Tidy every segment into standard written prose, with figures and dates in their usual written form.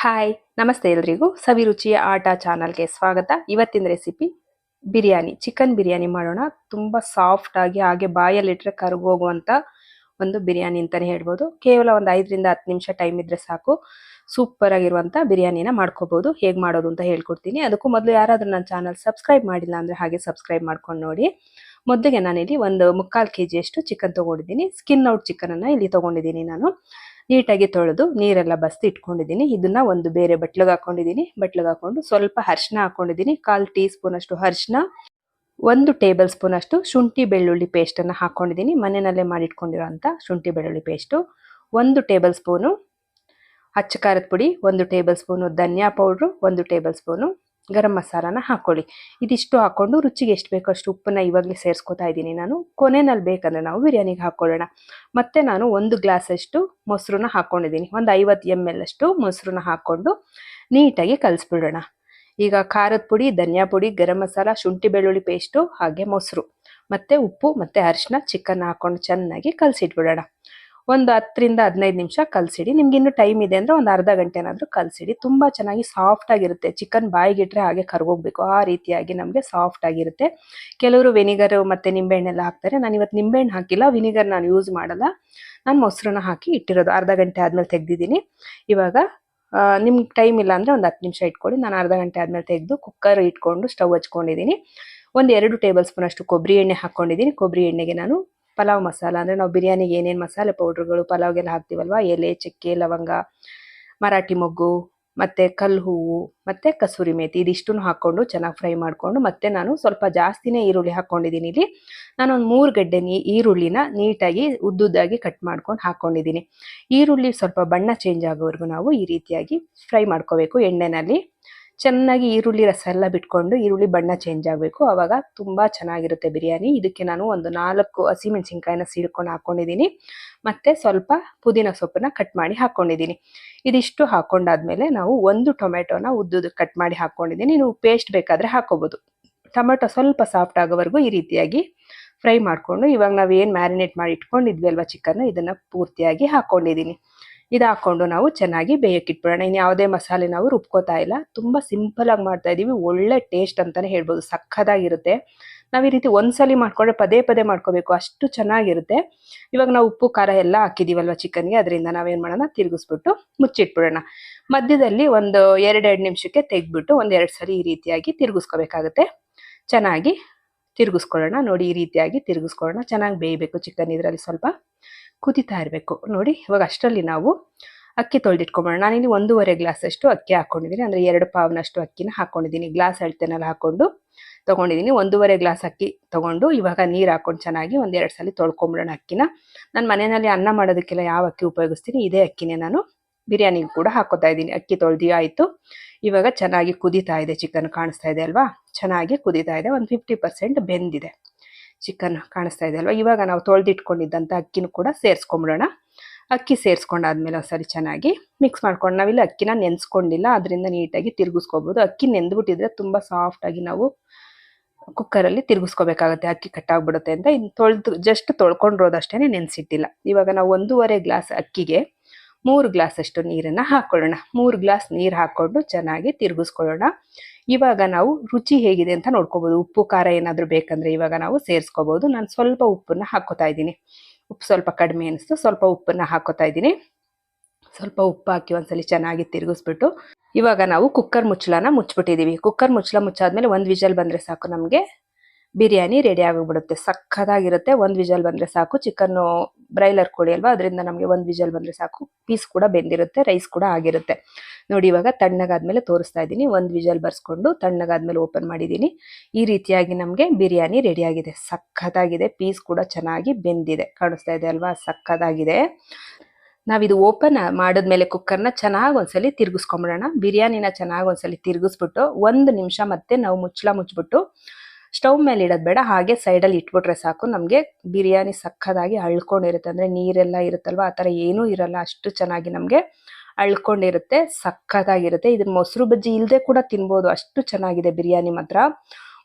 Hi ನಮಸ್ತೆ ಎಲ್ರಿಗೂ ಸವಿರುಚಿಯ ಆಟ ಚಾನಲ್ಗೆ ಸ್ವಾಗತ. ಇವತ್ತಿನ ರೆಸಿಪಿ ಬಿರಿಯಾನಿ, ಚಿಕನ್ ಬಿರಿಯಾನಿ ಮಾಡೋಣ. ತುಂಬ ಸಾಫ್ಟ್ ಆಗಿ ಹಾಗೆ ಬಾಯಲ್ಲಿಟ್ಟರೆ ಕರಗೋಗುವಂಥ ಒಂದು ಬಿರಿಯಾನಿ ಅಂತಲೇ ಹೇಳ್ಬೋದು. ಕೇವಲ ಒಂದು 5ರಿಂದ 10 ನಿಮಿಷ ಟೈಮ್ ಇದ್ದರೆ ಸಾಕು, ಸೂಪರ್ ಆಗಿರುವಂಥ ಬಿರಿಯಾನಿನ ಮಾಡ್ಕೋಬೋದು. ಹೇಗೆ ಮಾಡೋದು ಅಂತ ಹೇಳ್ಕೊಡ್ತೀನಿ. ಅದಕ್ಕೂ ಮೊದಲು ಯಾರಾದರೂ ನನ್ನ ಚಾನಲ್ ಸಬ್ಸ್ಕ್ರೈಬ್ ಮಾಡಿಲ್ಲ ಅಂದರೆ ಹಾಗೆ ಸಬ್ಸ್ಕ್ರೈಬ್ ಮಾಡ್ಕೊಂಡು ನೋಡಿ. ಮೊದಲಿಗೆ ನಾನಿಲ್ಲಿ ಒಂದು 3/4 kg ಚಿಕನ್ ತೊಗೊಂಡಿದ್ದೀನಿ. ಸ್ಕಿನ್ ಔಟ್ ಚಿಕನನ್ನು ಇಲ್ಲಿ ತೊಗೊಂಡಿದ್ದೀನಿ. ನಾನು ನೀಟಾಗಿ ತೊಳೆದು ನೀರೆಲ್ಲ ಬಸ್ತಿ ಇಟ್ಕೊಂಡಿದ್ದೀನಿ. ಇದನ್ನ ಒಂದು ಬೇರೆ ಬಟ್ಲಿಗೆ ಹಾಕೊಂಡಿದ್ದೀನಿ. ಬಟ್ಲಿಗೆ ಹಾಕೊಂಡು ಸ್ವಲ್ಪ ಅರಿಶಿನ ಹಾಕೊಂಡಿದ್ದೀನಿ. 1/4 ಟೀ ಸ್ಪೂನ್ ಅಷ್ಟು ಅರಿಶಿನ, 1 ಟೇಬಲ್ ಸ್ಪೂನ್ ಅಷ್ಟು ಶುಂಠಿ ಬೆಳ್ಳುಳ್ಳಿ ಪೇಸ್ಟನ್ನು ಹಾಕೊಂಡಿದ್ದೀನಿ. ಮನೆಯಲ್ಲೇ ಮಾಡಿಟ್ಕೊಂಡಿರೋಂಥ ಶುಂಠಿ ಬೆಳ್ಳುಳ್ಳಿ ಪೇಸ್ಟು, 1 ಟೇಬಲ್ ಸ್ಪೂನು ಅಚ್ಚ ಖಾರದ ಪುಡಿ, 1 ಟೇಬಲ್ ಸ್ಪೂನು ಧನಿಯಾ ಪೌಡ್ರು, 1 ಟೇಬಲ್ ಸ್ಪೂನು ಗರಂ ಮಸಾಲಾನ ಹಾಕೊಳ್ಳಿ. ಇದಿಷ್ಟು ಹಾಕೊಂಡು ರುಚಿಗೆ ಎಷ್ಟು ಬೇಕೋ ಅಷ್ಟು ಉಪ್ಪನ್ನ ಇವಾಗಲೇ ಸೇರಿಸ್ಕೊತಾ ಇದ್ದೀನಿ ನಾನು. ಕೊನೆಯಲ್ಲಿ ಬೇಕಂದ್ರೆ ನಾವು ಬಿರಿಯಾನಿಗೆ ಹಾಕೊಳ್ಳೋಣ. ಮತ್ತೆ ನಾನು 1 ಗ್ಲಾಸ್ ಅಷ್ಟು ಮೊಸರನ್ನ ಹಾಕೊಂಡಿದ್ದೀನಿ. ಒಂದು 50 ml ಅಷ್ಟು ಮೊಸರನ್ನ ಹಾಕೊಂಡು ನೀಟಾಗಿ ಕಲಿಸ್ಬಿಡೋಣ. ಈಗ ಖಾರದ ಪುಡಿ, ಧನಿಯಾ ಪುಡಿ, ಗರಂ ಮಸಾಲ, ಶುಂಠಿ ಬೆಳ್ಳುಳ್ಳಿ ಪೇಸ್ಟು, ಹಾಗೆ ಮೊಸರು ಮತ್ತೆ ಉಪ್ಪು ಮತ್ತೆ ಅರಿಶಿನ, ಚಿಕನ್ ಹಾಕೊಂಡು ಚೆನ್ನಾಗಿ ಕಲಸಿಟ್ಬಿಡೋಣ. ಒಂದು 10ರಿಂದ 15 ನಿಮಿಷ ಕಲಸಿಡಿ. ನಿಮ್ಗೆ ಇನ್ನೂ ಟೈಮ್ ಇದೆ ಅಂದರೆ ಒಂದು ಅರ್ಧ ಗಂಟೆನಾದರೂ ಕಲಸಿಡಿ. ತುಂಬ ಚೆನ್ನಾಗಿ ಸಾಫ್ಟ್ ಆಗಿರುತ್ತೆ. ಚಿಕನ್ ಬಾಯಿಗಿಟ್ರೆ ಹಾಗೆ ಕರ್ಗೋಗ್ಬೇಕು, ಆ ರೀತಿಯಾಗಿ ನಮಗೆ ಸಾಫ್ಟ್ ಆಗಿರುತ್ತೆ. ಕೆಲವರು ವೆನಿಗರ್ ಮತ್ತು ನಿಂಬೆಹಣ್ಣೆಲ್ಲ ಹಾಕ್ತಾರೆ. ನಾನು ಇವತ್ತು ನಿಂಬೆಹಣ್ಣು ಹಾಕಿಲ್ಲ, ವಿನಿಗರ್ ನಾನು ಯೂಸ್ ಮಾಡಲ್ಲ. ನಾನು ಮೊಸರನ್ನ ಹಾಕಿ ಇಟ್ಟಿರೋದು. ಅರ್ಧ ಗಂಟೆ ಆದಮೇಲೆ ತೆಗೆದಿದ್ದೀನಿ. ಇವಾಗ ನಿಮ್ಗೆ ಟೈಮ್ ಇಲ್ಲ ಅಂದರೆ ಒಂದು 10 ನಿಮಿಷ ಇಟ್ಕೊಳ್ಳಿ. ನಾನು ಅರ್ಧ ಗಂಟೆ ಆದಮೇಲೆ ತೆಗೆದು ಕುಕ್ಕರ್ ಇಟ್ಕೊಂಡು ಸ್ಟವ್ ಹಚ್ಕೊಂಡಿದ್ದೀನಿ. ಒಂದು 2 ಟೇಬಲ್ ಸ್ಪೂನ್ ಅಷ್ಟು ಕೊಬ್ಬರಿ ಎಣ್ಣೆ ಹಾಕ್ಕೊಂಡಿದ್ದೀನಿ. ಕೊಬ್ಬರಿ ಎಣ್ಣೆಗೆ ನಾನು ಪಲಾವ್ ಮಸಾಲ, ಅಂದರೆ ನಾವು ಬಿರಿಯಾನಿಗೆ ಏನೇನು ಮಸಾಲೆ ಪೌಡ್ರುಗಳು ಪಲಾವ್ಗೆಲ್ಲ ಹಾಕ್ತೀವಲ್ವ, ಎಲೆ, ಚಕ್ಕೆ, ಲವಂಗ, ಮರಾಠಿ ಮೊಗ್ಗು ಮತ್ತು ಕಲ್ಲು ಹೂವು ಮತ್ತು ಕಸೂರಿ ಮೇಥಿ, ಇದಿಷ್ಟನ್ನು ಹಾಕ್ಕೊಂಡು ಚೆನ್ನಾಗಿ ಫ್ರೈ ಮಾಡಿಕೊಂಡು, ಮತ್ತೆ ನಾನು ಸ್ವಲ್ಪ ಜಾಸ್ತಿನೇ ಈರುಳ್ಳಿ ಹಾಕ್ಕೊಂಡಿದ್ದೀನಿ. ಇಲ್ಲಿ ನಾನೊಂದು 3 ಗಡ್ಡೆ ಈರುಳ್ಳಿನ ನೀಟಾಗಿ ಉದ್ದುದ್ದಾಗಿ ಕಟ್ ಮಾಡ್ಕೊಂಡು ಹಾಕ್ಕೊಂಡಿದ್ದೀನಿ. ಈರುಳ್ಳಿ ಸ್ವಲ್ಪ ಬಣ್ಣ ಚೇಂಜ್ ಆಗೋವರೆಗೂ ನಾವು ಈ ರೀತಿಯಾಗಿ ಫ್ರೈ ಮಾಡ್ಕೋಬೇಕು ಎಣ್ಣೆನಲ್ಲಿ. ಚೆನ್ನಾಗಿ ಈರುಳ್ಳಿ ರಸ ಎಲ್ಲ ಬಿಟ್ಕೊಂಡು ಈರುಳ್ಳಿ ಬಣ್ಣ ಚೇಂಜ್ ಆಗಬೇಕು, ಆವಾಗ ತುಂಬ ಚೆನ್ನಾಗಿರುತ್ತೆ ಬಿರಿಯಾನಿ. ಇದಕ್ಕೆ ನಾನು ಒಂದು 4 ಹಸಿಮೆಣಸಿನ್ಕಾಯಿನ ಸೀಳ್ಕೊಂಡು ಹಾಕ್ಕೊಂಡಿದ್ದೀನಿ. ಮತ್ತು ಸ್ವಲ್ಪ ಪುದೀನ ಸೊಪ್ಪನ್ನ ಕಟ್ ಮಾಡಿ ಹಾಕ್ಕೊಂಡಿದ್ದೀನಿ. ಇದಿಷ್ಟು ಹಾಕ್ಕೊಂಡಾದ್ಮೇಲೆ ನಾವು 1 ಟೊಮೆಟೊನ ಉದ್ದುದು ಕಟ್ ಮಾಡಿ ಹಾಕ್ಕೊಂಡಿದ್ದೀನಿ. ನೀವು ಪೇಸ್ಟ್ ಬೇಕಾದರೆ ಹಾಕ್ಕೋಬೋದು. ಟೊಮೆಟೊ ಸ್ವಲ್ಪ ಸಾಫ್ಟ್ ಆಗೋವರೆಗೂ ಈ ರೀತಿಯಾಗಿ ಫ್ರೈ ಮಾಡಿಕೊಂಡು, ಇವಾಗ ನಾವು ಏನು ಮ್ಯಾರಿನೇಟ್ ಮಾಡಿ ಇಟ್ಕೊಂಡಿದ್ವಿ ಅಲ್ವಾ ಚಿಕನ್, ಇದನ್ನು ಪೂರ್ತಿಯಾಗಿ ಹಾಕ್ಕೊಂಡಿದ್ದೀನಿ. ಇದು ಹಾಕ್ಕೊಂಡು ನಾವು ಚೆನ್ನಾಗಿ ಬೇಯಕ್ಕಿಟ್ಬಿಡೋಣ. ಇನ್ನು ಯಾವುದೇ ಮಸಾಲೆ ನಾವು ರುಬ್ಕೋತಾ ಇಲ್ಲ, ತುಂಬ ಸಿಂಪಲಾಗಿ ಮಾಡ್ತಾ ಇದ್ದೀವಿ. ಒಳ್ಳೆ ಟೇಸ್ಟ್ ಅಂತಲೇ ಹೇಳ್ಬೋದು, ಸಕ್ಕತ್ತಾಗಿರುತ್ತೆ. ನಾವು ಈ ರೀತಿ ಒಂದ್ಸಲಿ ಮಾಡ್ಕೊಂಡ್ರೆ ಪದೇ ಪದೇ ಮಾಡ್ಕೋಬೇಕು, ಅಷ್ಟು ಚೆನ್ನಾಗಿರುತ್ತೆ. ಇವಾಗ ನಾವು ಉಪ್ಪು ಖಾರ ಎಲ್ಲ ಹಾಕಿದ್ದೀವಲ್ವ ಚಿಕನ್ಗೆ, ಅದರಿಂದ ನಾವೇನು ಮಾಡೋಣ, ತಿರುಗಿಸ್ಬಿಟ್ಟು ಮುಚ್ಚಿಟ್ಬಿಡೋಣ. ಮಧ್ಯದಲ್ಲಿ ಒಂದು 2 ನಿಮಿಷಕ್ಕೆ ತೆಗೆದ್ಬಿಟ್ಟು ಒಂದು 2 ಸಲ ಈ ರೀತಿಯಾಗಿ ತಿರುಗಿಸ್ಕೋಬೇಕಾಗುತ್ತೆ. ಚೆನ್ನಾಗಿ ತಿರುಗಿಸ್ಕೊಳ್ಳೋಣ. ನೋಡಿ, ಈ ರೀತಿಯಾಗಿ ತಿರುಗಿಸ್ಕೊಳ್ಳೋಣ. ಚೆನ್ನಾಗಿ ಬೇಯಬೇಕು ಚಿಕನ್, ಇದರಲ್ಲಿ ಸ್ವಲ್ಪ ಕುದಿತಾ ಇರಬೇಕು. ನೋಡಿ, ಇವಾಗ ಅಷ್ಟರಲ್ಲಿ ನಾವು ಅಕ್ಕಿ ತೊಳೆದಿಟ್ಕೊಂಬೋಣ. ನಾನಿಲ್ಲಿ 1.5 ಗ್ಲಾಸ್ ಅಷ್ಟು ಅಕ್ಕಿ ಹಾಕ್ಕೊಂಡಿದ್ದೀನಿ, ಅಂದರೆ 2 ಪಾವ್ನಷ್ಟು ಅಕ್ಕಿನ ಹಾಕ್ಕೊಂಡಿದ್ದೀನಿ. ಗ್ಲಾಸ್ ಅಳತೆನಲ್ಲಿ ಹಾಕ್ಕೊಂಡು ತೊಗೊಂಡಿದ್ದೀನಿ. 1.5 ಗ್ಲಾಸ್ ಅಕ್ಕಿ ತೊಗೊಂಡು ಇವಾಗ ನೀರು ಹಾಕ್ಕೊಂಡು ಚೆನ್ನಾಗಿ 1-2 ಸಲ ತೊಳ್ಕೊಂಬಿಡೋಣ ಅಕ್ಕಿನ. ನಾನು ಮನೆಯಲ್ಲಿ ಅನ್ನ ಮಾಡೋದಕ್ಕೆಲ್ಲ ಯಾವ ಅಕ್ಕಿ ಉಪಯೋಗಿಸ್ತೀನಿ, ಇದೇ ಅಕ್ಕಿನೇ ನಾನು ಬಿರಿಯಾನಿಗೆ ಕೂಡ ಹಾಕೋತಾ ಇದ್ದೀನಿ. ಅಕ್ಕಿ ತೊಳೆದಿ ಆಯಿತು. ಇವಾಗ ಚೆನ್ನಾಗಿ ಕುದೀತಾ ಇದೆ ಚಿಕನ್, ಕಾಣಿಸ್ತಾ ಇದೆ ಅಲ್ವಾ, ಚೆನ್ನಾಗಿ ಕುದೀತಾ ಇದೆ. ಒಂದು 50% ಬೆಂದಿದೆ ಚಿಕನ್, ಕಾಣಿಸ್ತಾ ಇದೆ ಅಲ್ವಾ. ಇವಾಗ ನಾವು ತೊಳೆದಿಟ್ಕೊಂಡಿದ್ದಂಥ ಅಕ್ಕಿನೂ ಕೂಡ ಸೇರಿಸ್ಕೊಂಬಿಡೋಣ. ಅಕ್ಕಿ ಸೇರಿಸ್ಕೊಂಡಾದ್ಮೇಲೆ ಒಂದ್ಸರಿ ಚೆನ್ನಾಗಿ ಮಿಕ್ಸ್ ಮಾಡ್ಕೊಂಡು, ನಾವಿಲ್ಲಿ ಅಕ್ಕಿನ ನೆನೆಸ್ಕೊಂಡಿಲ್ಲ, ಅದರಿಂದ ನೀಟಾಗಿ ತಿರುಗಿಸ್ಕೋಬೋದು. ಅಕ್ಕಿ ನೆಂದ್ಬಿಟ್ಟಿದ್ರೆ ತುಂಬ ಸಾಫ್ಟಾಗಿ ನಾವು ಕುಕ್ಕರಲ್ಲಿ ತಿರುಗಿಸ್ಕೋಬೇಕಾಗತ್ತೆ, ಅಕ್ಕಿ ಕಟ್ಟಾಗ್ಬಿಡುತ್ತೆ ಅಂತ. ಇನ್ನು ಜಸ್ಟ್ ತೊಳ್ಕೊಂಡಿರೋದಷ್ಟೇ, ನೆನೆಸಿಟ್ಟಿಲ್ಲ. ಇವಾಗ ನಾವು 1.5 ಗ್ಲಾಸ್ ಅಕ್ಕಿಗೆ 3 ಗ್ಲಾಸ್ ಅಷ್ಟು ನೀರನ್ನು ಹಾಕ್ಕೊಳ್ಳೋಣ. 3 ಗ್ಲಾಸ್ ನೀರು ಹಾಕ್ಕೊಂಡು ಚೆನ್ನಾಗಿ ತಿರುಗಿಸ್ಕೊಳ್ಳೋಣ. ಇವಾಗ ನಾವು ರುಚಿ ಹೇಗಿದೆ ಅಂತ ನೋಡ್ಕೋಬೋದು. ಉಪ್ಪು ಖಾರ ಏನಾದರೂ ಬೇಕಂದರೆ ಇವಾಗ ನಾವು ಸೇರಿಸ್ಕೋಬೋದು. ನಾನು ಸ್ವಲ್ಪ ಉಪ್ಪನ್ನು ಹಾಕ್ಕೋತಾ ಇದ್ದೀನಿ. ಉಪ್ಪು ಸ್ವಲ್ಪ ಕಡಿಮೆ ಅನಿಸ್ತು, ಸ್ವಲ್ಪ ಉಪ್ಪನ್ನು ಹಾಕ್ಕೋತಾ ಇದ್ದೀನಿ. ಸ್ವಲ್ಪ ಉಪ್ಪು ಹಾಕಿ ಒಂದ್ಸಲಿ ಚೆನ್ನಾಗಿ ತಿರುಗಿಸ್ಬಿಟ್ಟು ಇವಾಗ ನಾವು ಕುಕ್ಕರ್ ಮುಚ್ಚಳನ ಮುಚ್ಚಿಬಿಟ್ಟಿದ್ದೀವಿ. ಕುಕ್ಕರ್ ಮುಚ್ಚಳ ಮುಚ್ಚಾದ್ಮೇಲೆ 1 ವಿಷಲ್ ಬಂದರೆ ಸಾಕು, ನಮಗೆ ಬಿರಿಯಾನಿ ರೆಡಿ ಆಗಿಬಿಡುತ್ತೆ. ಸಕ್ಕತ್ತಾಗಿರುತ್ತೆ. 1 ವಿಷಲ್ ಬಂದರೆ ಸಾಕು. ಚಿಕನ್ನು ಬ್ರಾಯ್ಲರ್ ಕೋಳಿ ಅಲ್ವಾ, ಅದರಿಂದ ನಮಗೆ 1 ವಿಷಲ್ ಬಂದರೆ ಸಾಕು. ಪೀಸ್ ಕೂಡ ಬೆಂದಿರುತ್ತೆ, ರೈಸ್ ಕೂಡ ಆಗಿರುತ್ತೆ. ನೋಡಿ, ಇವಾಗ ತಣ್ಣಗಾದ್ಮೇಲೆ ತೋರಿಸ್ತಾ ಇದ್ದೀನಿ. 1 ವಿಷಲ್ ಬರ್ಸ್ಕೊಂಡು ತಣ್ಣಗಾದ್ಮೇಲೆ ಓಪನ್ ಮಾಡಿದ್ದೀನಿ. ಈ ರೀತಿಯಾಗಿ ನಮಗೆ ಬಿರಿಯಾನಿ ರೆಡಿಯಾಗಿದೆ. ಸಕ್ಕತ್ತಾಗಿದೆ. ಪೀಸ್ ಕೂಡ ಚೆನ್ನಾಗಿ ಬೆಂದಿದೆ, ಕಾಣಿಸ್ತಾ ಇದೆ ಅಲ್ವಾ, ಸಕ್ಕತ್ತಾಗಿದೆ. ನಾವಿದು ಓಪನ್ ಮಾಡಿದ್ಮೇಲೆ ಕುಕ್ಕರ್ನ ಚೆನ್ನಾಗಿ ಒಂದ್ಸಲಿ ತಿರುಗಿಸ್ಕೊಂಬಿಡೋಣ. ಬಿರಿಯಾನಿನ ಚೆನ್ನಾಗಿ ಒಂದ್ಸಲಿ ತಿರುಗಿಸ್ಬಿಟ್ಟು 1 ನಿಮಿಷ ಮತ್ತೆ ನಾವು ಮುಚ್ಚಳ ಮುಚ್ಚಿಬಿಟ್ಟು ಸ್ಟವ್ ಮೇಲೆ ಇಡೋದು ಬೇಡ, ಹಾಗೆ ಸೈಡಲ್ಲಿ ಇಟ್ಬಿಟ್ರೆ ಸಾಕು. ನಮಗೆ ಬಿರಿಯಾನಿ ಸಕ್ಕತ್ತಾಗಿ ಅಳ್ಕೊಂಡಿರುತ್ತೆ, ಅಂದರೆ ನೀರೆಲ್ಲ ಇರುತ್ತಲ್ವ, ಆ ಥರ ಏನೂ ಇರಲ್ಲ. ಅಷ್ಟು ಚೆನ್ನಾಗಿ ನಮಗೆ ಅಳ್ಕೊಂಡಿರುತ್ತೆ, ಸಕ್ಕತ್ತಾಗಿರುತ್ತೆ. ಇದನ್ನ ಮೊಸರು ಬಜ್ಜಿ ಇಲ್ಲದೆ ಕೂಡ ತಿನ್ಬೋದು, ಅಷ್ಟು ಚೆನ್ನಾಗಿದೆ ಬಿರಿಯಾನಿ ಮಾತ್ರ.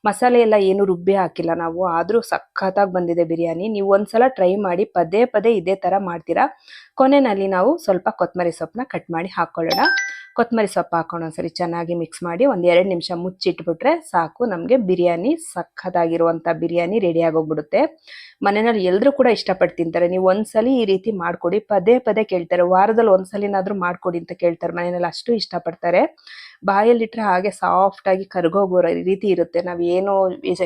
ಮಸಾಲೆ ಎಲ್ಲ ಏನು ರುಬ್ಬಿ ಹಾಕಿಲ್ಲ ನಾವು, ಆದರೂ ಸಕ್ಕತ್ತಾಗಿ ಬಂದಿದೆ ಬಿರಿಯಾನಿ. ನೀವು ಒಂದ್ಸಲ ಟ್ರೈ ಮಾಡಿ, ಪದೇ ಪದೇ ಇದೇ ಥರ ಮಾಡ್ತೀರಾ. ಕೊನೆಯಲ್ಲಿ ನಾವು ಸ್ವಲ್ಪ ಕೊತ್ತಂಬರಿ ಸೊಪ್ಪನ್ನ ಕಟ್ ಮಾಡಿ ಹಾಕ್ಕೊಳ್ಳೋಣ. ಕೊತ್ತಂಬರಿ ಸೊಪ್ಪು ಹಾಕೊಂಡು ಒಂದ್ಸರಿ ಚೆನ್ನಾಗಿ ಮಿಕ್ಸ್ ಮಾಡಿ ಒಂದು 2 ನಿಮಿಷ ಮುಚ್ಚಿಟ್ಬಿಟ್ರೆ ಸಾಕು. ನಮಗೆ ಬಿರಿಯಾನಿ ಸಖತ್ತಾಗಿರುವಂಥ ಬಿರಿಯಾನಿ ರೆಡಿ ಆಗೋಗ್ಬಿಡುತ್ತೆ. ಮನೆಯಲ್ಲಿ ಎಲ್ಲರೂ ಕೂಡ ಇಷ್ಟಪಟ್ಟು ತಿಂತಾರೆ. ನೀವು ಒಂದ್ಸಲಿ ಈ ರೀತಿ ಮಾಡ್ಕೊಡಿ, ಪದೇ ಪದೇ ಕೇಳ್ತಾರೆ. ವಾರದಲ್ಲಿ ಒಂದ್ಸಲಿನಾದ್ರೂ ಮಾಡ್ಕೊಡಿ ಅಂತ ಕೇಳ್ತಾರೆ ಮನೆಯಲ್ಲಿ, ಅಷ್ಟು ಇಷ್ಟಪಡ್ತಾರೆ. ಬಾಯಲ್ಲಿಟ್ರೆ ಹಾಗೆ ಸಾಫ್ಟ್ ಆಗಿ ಕರ್ಗೋಗೋ ರೀತಿ ಇರುತ್ತೆ. ನಾವು ಏನು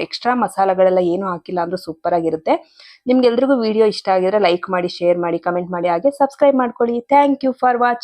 ಎಕ್ಸ್ಟ್ರಾ ಮಸಾಲೆಗಳೆಲ್ಲ ಏನು ಹಾಕಿಲ್ಲ ಅಂದ್ರೂ ಸೂಪರ್ ಆಗಿರುತ್ತೆ. ನಿಮ್ಗೆಲ್ರಿಗೂ ವಿಡಿಯೋ ಇಷ್ಟ ಆಗಿದ್ರೆ ಲೈಕ್ ಮಾಡಿ, ಶೇರ್ ಮಾಡಿ, ಕಮೆಂಟ್ ಮಾಡಿ, ಹಾಗೆ ಸಬ್ಸ್ಕ್ರೈಬ್ ಮಾಡ್ಕೊಳ್ಳಿ. Thank you for watching.